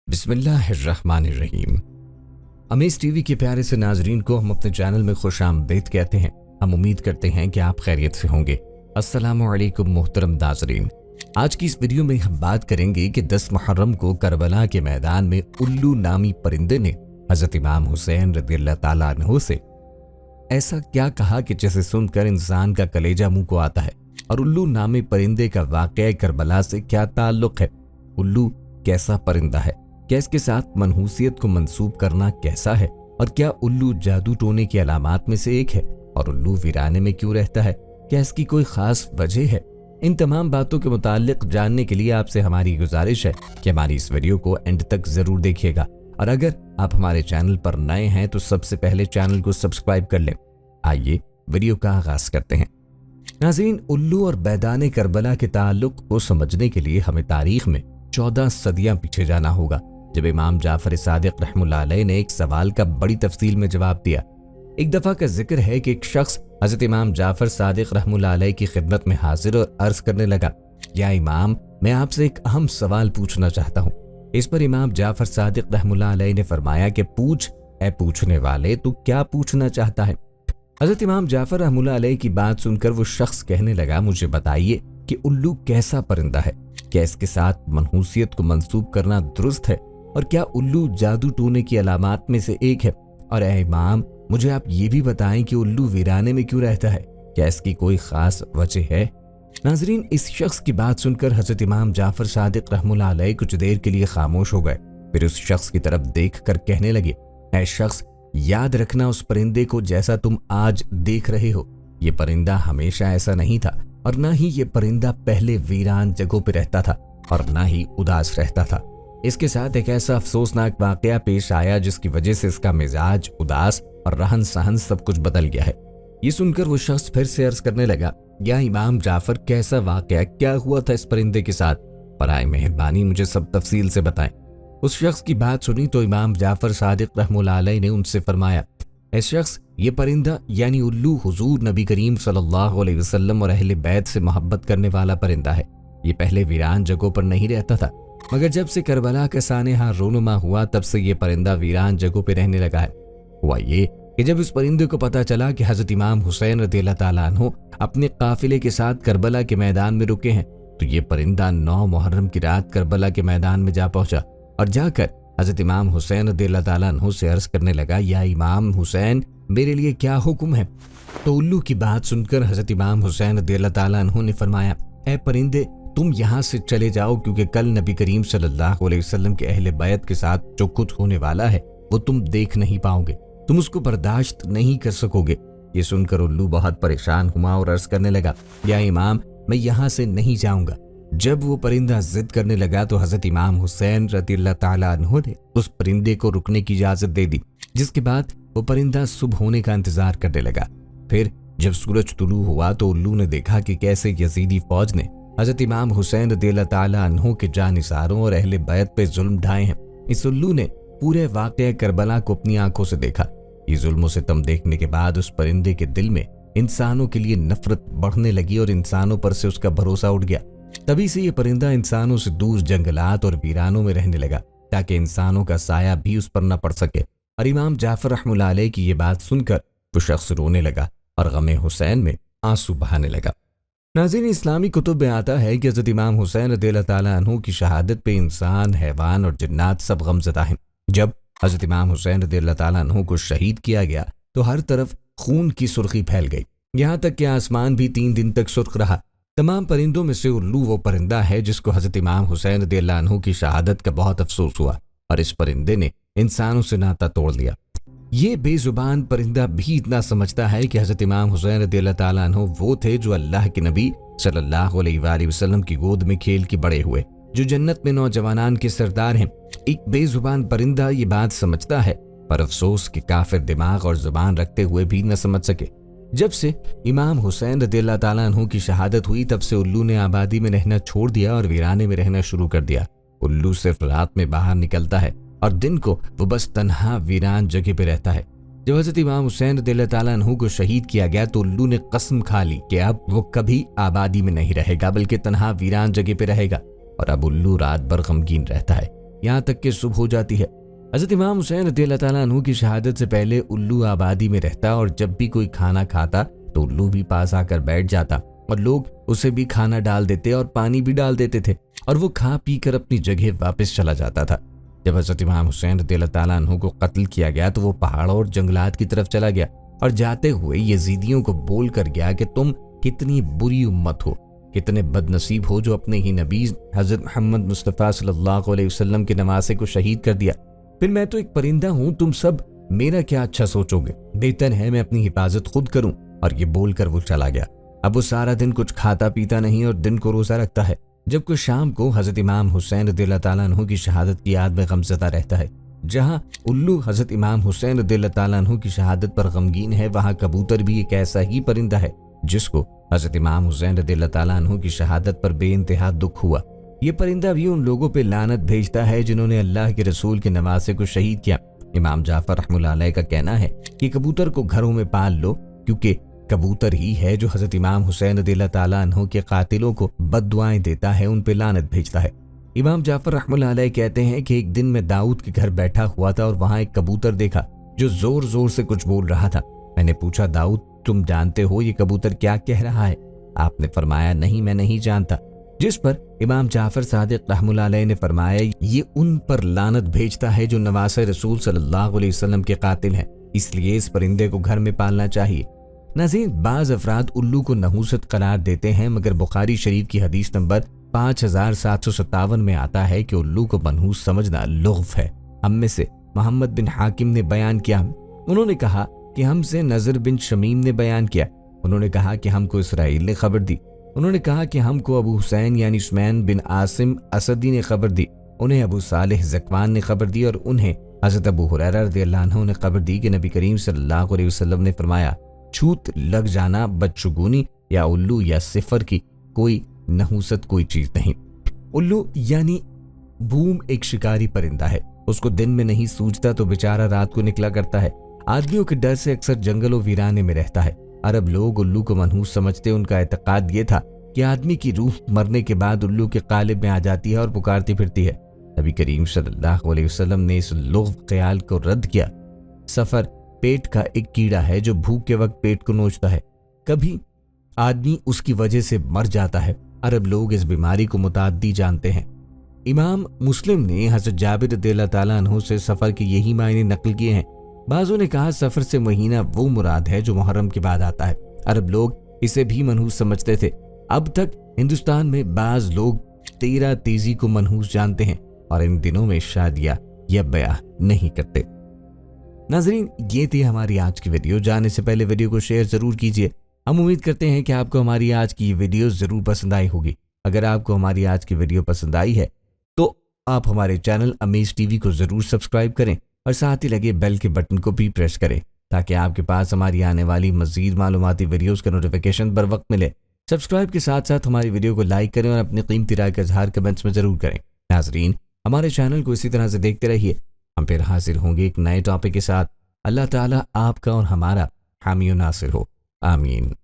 बिस्मिल्लाहिर्रहमानिर्रहीम। Amaze TV के प्यारे से नाजरीन को हम अपने चैनल में खुश आमदीद कहते हैं। हम उम्मीद करते हैं कि आप खैरियत से होंगे। अस्सलामु अलैकुम मोहतरम नाजरीन, आज की इस वीडियो में हम बात करेंगे कि 10 मुहर्रम को करबला के मैदान में उल्लू नामी परिंदे ने हजरत इमाम हुसैन रज़ियल्लाहु ताला अन्हु से ऐसा क्या कहा कि जिसे सुनकर इंसान का कलेजा मुंह को आता है। और उल्लू नामी परिंदे का वाक़या करबला से क्या ताल्लुक है? उल्लू कैसा परिंदा है? क्या इसके साथ मनहूसियत को मंसूब करना कैसा है? और क्या उल्लू जादू टोने की अलामात में से एक है? और उल्लू वीराने में क्यों रहता है? क्या इसकी कोई खास वजह है? इन तमाम बातों के मुताल्लिक जानने के लिए आपसे हमारी गुजारिश है कि हमारी इस वीडियो को एंड तक जरूर देखिएगा। और अगर आप हमारे चैनल पर नए हैं तो सबसे पहले चैनल को सब्सक्राइब कर लें। आइए वीडियो का आगाज करते हैं। नाज़रीन, उल्लू और बैदाने करबला के ताल्लुक को समझने के लिए हमें तारीख में 14 सदियां पीछे जाना होगा, जब इमाम जाफर सादिक रहमुल्लाह अलैह ने एक सवाल का बड़ी तफसील में जवाब दिया। एक दफा का जिक्र है कि एक शख्स हजरत इमाम जाफर सादिक रहमुल्लाह अलैह की खिदमत में हाजिर और अर्ज करने लगा, या इमाम, मैं आपसे एक अहम सवाल पूछना चाहता हूँ। इस पर इमाम जाफर सादिक रहमुल्लाह अलैह ने फरमाया कि पूछ ए पूछने वाले, तू क्या पूछना चाहता है? हजरत इमाम जाफर रहमुल्लाह अलैह की बात सुनकर वो शख्स कहने लगा, मुझे बताइए कि उल्लू कैसा परिंदा है? क्या इसके साथ मनहूसियत को मंसूब करना दुरुस्त है? और क्या उल्लू जादू टोने की अलामात में से एक है? और ए इमाम, मुझे आप ये भी बताएं कि उल्लू वीराने में क्यों रहता है? क्या इसकी कोई खास वजह है? नाजरीन, इस शख्स की बात सुनकर हजरत इमाम जाफर सादिक रहमुल्लाह अलैह कुछ देर के लिए खामोश हो गए। फिर उस शख्स की तरफ देख कर कहने लगे, ऐ शख्स, याद रखना उस परिंदे को जैसा तुम आज देख रहे हो। ये परिंदा हमेशा ऐसा नहीं था, और ना ही ये परिंदा पहले वीरान जगहों पर रहता था और ना ही उदास रहता था। इसके साथ एक ऐसा अफसोसनाक वाकया पेश आया जिसकी वजह से इसका मिजाज उदास और रहन सहन सब कुछ बदल गया है। ये सुनकर वो शख्स फिर से अर्ज करने लगा, या इमाम जाफर, कैसा वाकया, क्या हुआ था इस परिंदे के साथ? बराए मेहरबानी मुझे सब तफसील से बताएं। उस शख्स की बात सुनी तो इमाम जाफर सादिक रहमुल्लाह अलैह ने उनसे फरमाया, ऐ शख्स, ये परिंदा यानी उल्लू हुजूर नबी करीम सल्लल्लाहु अलैहि वसल्लम और अहले बैत से मोहब्बत करने वाला परिंदा है। ये पहले वीरान जगहों पर नहीं रहता था, मगर जब से करबला का सानेहा रोनुमा हुआ तब से ये परिंदा वीरान जगहों पर रहने लगा है। हुआ ये कि जब इस परिंदे को पता चला कि हजरत इमाम हुसैन रज़ियल्लाहु ताला अन्हु अपने काफिले के साथ करबला के मैदान में रुके हैं, तो ये परिंदा 9 मुहर्रम की रात करबला के मैदान में जा पहुंचा और जाकर हजरत इमाम हुसैन रज़ियल्लाहु ताला अन्हु से अर्ज करने लगा, या इमाम हुसैन, मेरे लिए क्या हुक्म है? तो उल्लू की बात सुनकर हजरत इमाम हुसैन रज़ियल्लाहु ताला अन्हु ने फरमाया, ऐ परिंदे, तुम यहाँ से चले जाओ, क्योंकि कल नबी करीम सल्लल्लाहु अलैहि वसल्लम के अहले बैत के साथ जो कुछ होने वाला है वो तुम देख नहीं पाओगे, तुम उसको बर्दाश्त नहीं कर सकोगे। ये सुनकर उल्लू बहुत परेशान हुआ और अर्ज करने लगा, या इमाम, मैं यहाँ से नहीं जाऊंगा। जब वो परिंदा जिद करने लगा तो हजरत इमाम हुसैन रज़ियल्लाहु ताला अन्हु ने उस परिंदे को रुकने की इजाजत दे दी, जिसके बाद वो परिंदा सुबह होने का इंतजार करने लगा। फिर जब सूरज तुलू हुआ तो उल्लू ने देखा कि कैसे यजीदी फौज ने हजरत इमाम हुसैन रज़ियल्लाहु ताला अन्हु के जानिसारों और अहले बैत पे जुल्म ढाए हैं। इस उल्लू ने पूरे वाक़या करबला को अपनी आंखों से देखा। ये जुल्म सितम देखने के बाद उस परिंदे के दिल में इंसानों के लिए नफरत बढ़ने लगी और इंसानों पर से उसका भरोसा उठ गया। तभी से ये परिंदा इंसानों से दूर जंगलात और वीरानों में रहने लगा, ताकि इंसानों का साया भी उस पर न पड़ सके। और इमाम जाफर रहमुल्लाह अलैह की ये बात सुनकर वो शख्स रोने लगा और गमे हुसैन में आंसू बहाने लगा। नाज़रीन, इस्लामी कुतुब में आता है कि हज़रत इमाम हुसैन रज़ियल्लाहु ताला अन्हु की शहादत पे इंसान, हैवान और जिन्नात सब गमज़दा हैं। जब हज़रत इमाम हुसैन रज़ियल्लाहु ताला अन्हु को शहीद किया गया तो हर तरफ खून की सुर्खी फैल गई, यहाँ तक कि आसमान भी 3 दिन तक सुर्ख रहा। तमाम परिंदों में से उल्लू वो परिंदा है जिसको हज़रत इमाम हुसैन रज़ियल्लाहु अन्हु की शहादत का बहुत अफसोस हुआ, और इस परिंदे ने इंसानों से नाता तोड़ लिया। ये बेजुबान परिंदा भी इतना समझता है कि हज़रत इमाम हुसैन रज़ियल्लाहु ताला अन्हु वो थे जो अल्लाह के नबी सल्लल्लाहु अलैहि वसल्लम की गोद में खेल के बड़े हुए, जो जन्नत में नौजवानान के सरदार हैं। एक बेजुबान परिंदा ये बात समझता है, पर अफसोस कि काफिर दिमाग और जुबान रखते हुए भी न समझ सके। जब से इमाम हुसैन रज़ियल्लाहु ताला अन्हु की शहादत हुई तब से उल्लू ने आबादी में रहना छोड़ दिया और वीराने में रहना शुरू कर दिया। उल्लू सिर्फ रात में बाहर निकलता है और दिन को वो बस तन्हा वीरान जगह पे रहता है। जब हज़रत इमाम हुसैन रज़ियल्लाहु ताला अन्हु को शहीद किया गया तो उल्लू ने कसम खा ली कि अब वो कभी आबादी में नहीं रहेगा, बल्कि तन्हा वीरान जगह पे रहेगा। और अब उल्लू रात भर गमगीन रहता है। यहाँ तक कि सुबह हो जाती है। हज़रत इमाम हुसैन रज़ियल्लाहु ताला अन्हु की शहादत से पहले उल्लू आबादी में रहता और जब भी कोई खाना खाता तो उल्लू भी पास आकर बैठ जाता और लोग उसे भी खाना डाल देते और पानी भी डाल देते थे और वो खा पी कर अपनी जगह वापस चला जाता था। जब हज़रत इमाम हुसैन रज़ियल्लाहु ताला अन्हु को कत्ल किया गया तो वो पहाड़ों और जंगलात की तरफ चला गया और जाते हुए यजीदियों को बोल कर गया कि तुम कितनी बुरी उम्मत हो, कितने बदनसीब हो जो अपने ही नबी हज़रत मोहम्मद मुस्तफ़ा सल्लल्लाहु अलैहि वसल्लम के नवासे को शहीद कर दिया। फिर मैं तो एक परिंदा हूँ, तुम सब मेरा क्या अच्छा सोचोगे, बेहतर है मैं अपनी हिफाजत खुद करूँ। और ये बोलकर वो चला गया। अब वो सारा दिन कुछ खाता पीता नहीं और दिन को रोज़ा रखता है, जबकि शाम को हज़रत इमाम हुसैन रज़ियल्लाहु ताला अन्हु की शहादत की याद में गमज़दा रहता है। जहाँ उल्लू हज़रत इमाम हुसैन रज़ियल्लाहु ताला अन्हु की शहादत पर गमगीन है, वहाँ कबूतर भी एक ऐसा ही परिंदा है जिसको हज़रत इमाम हुसैन रज़ियल्लाहु ताला अन्हु की शहादत पर बेइंतहा दुख हुआ। ये परिंदा भी उन लोगों पे लानत भेजता है जिन्होंने अल्लाह के रसूल के नवासे को शहीद किया। इमाम जाफर रहमतुल्लाह अलैह का कहना है कि कबूतर को घरों में पाल लो, क्योंकि कबूतर ही है जो हज़रत इमाम हुसैन रज़ियल्लाहु ताला अन्हु के कातिलों को बद्दुआएं देता है, उन पे लानत भेजता है। इमाम जाफर रहमतुल्लाह अलैह कहते हैं कि एक दिन मैं दाऊद के घर बैठा हुआ था और वहाँ एक कबूतर देखा जो जोर जोर से कुछ बोल रहा था। मैंने पूछा, दाऊद तुम जानते हो ये कबूतर क्या कह रहा है? आपने फरमाया, नहीं मैं नहीं जानता। जिस पर इमाम जाफर सादिक रहमतुल्लाह अलैह ने फरमाया, ये उन पर लानत भेजता है जो नवासे रसूल सल्लल्लाहु अलैहि वसल्लम के कातिल हैं, इसलिए इस परिंदे को घर में पालना चाहिए। नाज़रीन, बाज़ अफराद उल्लू को नहूसत करार देते हैं, मगर बुखारी शरीफ की हदीस नंबर 5757 में आता है कि उल्लू को मनहूस समझना लुग़्व है। हम में से मोहम्मद बिन हाकिम ने बयान किया, उन्होंने कहा कि हमसे नज़र बिन शमीम ने बयान किया, उन्होंने कहा कि हमको इसराइल ने खबर दी, उन्होंने कहा कि हमको अबू हुसैन यानी उस्मान बिन आसिम असदी ने खबर दी, उन्हें अबू सालेह ज़कवान ने खबर दी और उन्हें हज़रत अबू हुरैरा रज़ियल्लाहु अन्हु ने खबर दी कि नबी करीम सल्लल्लाहु अलैहि वसल्लम ने फरमाया, छूत लग जाना, बदशगुनी या उल्लू या सिफर की कोई नहूसत कोई चीज नहीं। उल्लू यानी बूम एक शिकारी परिंदा है, उसको दिन में नहीं सूझता तो बेचारा रात को निकला करता है। आदमियों के डर से अक्सर जंगलों वीराने में रहता है। अरब लोग उल्लू को मनहूस समझते, उनका एतकाद ये था कि आदमी की रूह मरने के बाद उल्लू के कालिब में आ जाती है और पुकारती फिरती है। नबी करीम सल्लल्लाहु अलैहि वसल्लम ने इस लुग़्व ख्याल को रद्द किया। सफर पेट का एक कीड़ा है जो भूख के वक्त पेट को नोचता है, कभी आदमी उसकी वजह से मर जाता है। अरब लोग इस बीमारी को मुताद्दी जानते हैं। इमाम मुस्लिम ने हज़रत जाबिर रज़ियल्लाहु ताला अन्हु से सफ़र के यही मायने नकल किए हैं। बाज़ों ने कहा सफ़र से महीना वो मुराद है जो मुहर्रम के बाद आता है। अरब लोग इसे भी मनहूस समझते थे। अब तक हिंदुस्तान में बाज़ लोग 13 तेजी को मनहूस जानते हैं और इन दिनों में शादियाँ या ब्याह नहीं करते। नाज़रीन, ये थी हमारी आज की वीडियो। जाने से पहले वीडियो को शेयर ज़रूर कीजिए। हम उम्मीद करते हैं कि आपको हमारी आज की वीडियो ज़रूर पसंद आई होगी। अगर आपको हमारी आज की वीडियो पसंद आई है तो आप हमारे चैनल अमेज टीवी को ज़रूर सब्सक्राइब करें और साथ ही लगे बेल के बटन को भी प्रेस करें ताकि आपके पास हमारी आने वाली मज़ीद मालूमाती वीडियोज़ का नोटिफिकेशन बर वक्त मिले। सब्सक्राइब के साथ साथ हमारी वीडियो को लाइक करें और अपनी कीमती राय का इज़हार कमेंट्स में ज़रूर करें। नाज़रीन, हमारे चैनल को इसी तरह से देखते रहिए। हम फिर हाजिर होंगे एक नए टॉपिक के साथ। अल्लाह ताला आपका और हमारा हामी और नासिर हो। आमीन।